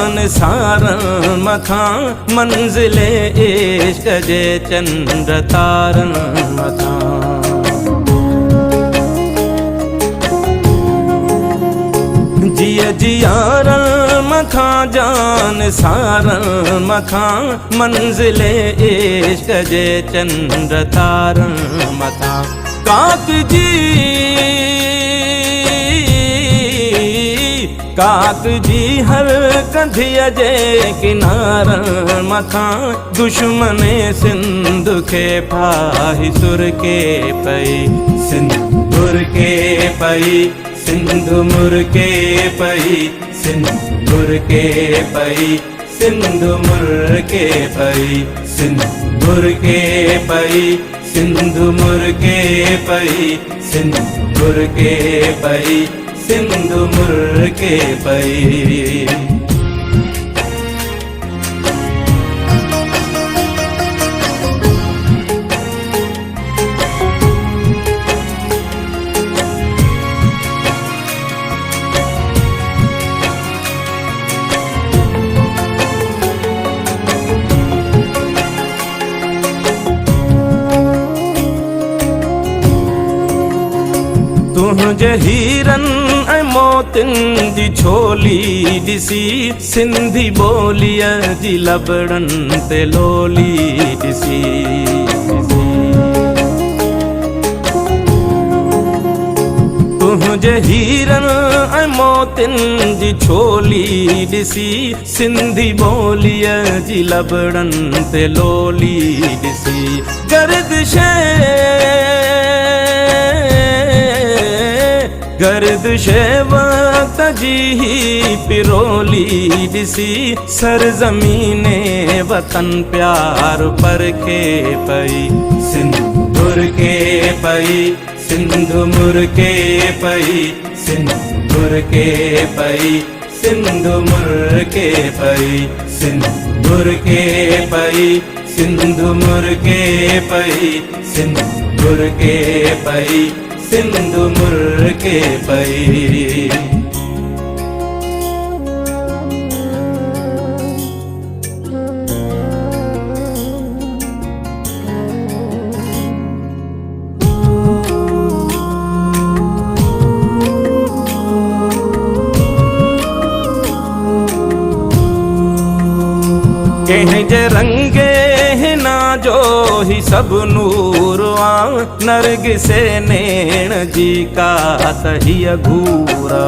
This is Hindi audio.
जान सारन मथा मंजिले इश्क जे चंद्र तारन मथा। जिया जियारन मथा जान सारन मथा मंजिले इश्क जे चंद्र तारन मथा। काक जी हर कंधिया जे किनारन मथा दुश्मने सिंध के फाही सुर के पई सिंदूर के पई सिंधु मुर के पई सिंदूर के पई सिंधु मुर के पई सिंदूर के पई सिंधु मुर के पई सिंदूर के पई सिंधु मुर के पई। तुझे हीरन ऐं मोतिन जी छोली ॾिसी सिंधी ॿोलीअ जी लबड़न ते लोली ॾिसी। तुझे हीरन ऐं मोतिन जी छोली ॾिसी सिंधी ॿोलीअ जी लबड़न ते लोली ॾिसी। गर्दिश वक्त जी ही पिरोली ॾिसी सरज़मीने वतन प्यार परखे पई सिंदूर के पई सिंधु मुर के पई सिंदूर के पई सिंधु मुर के पई सिंदूर के पई सिंधु मुर के पई सिंदूर के पई सिंधु मुर के पई। कंहिं जे रंगे हिना जो ही सब नूर आ नरगिसे नेण जी का तहिया घूरा।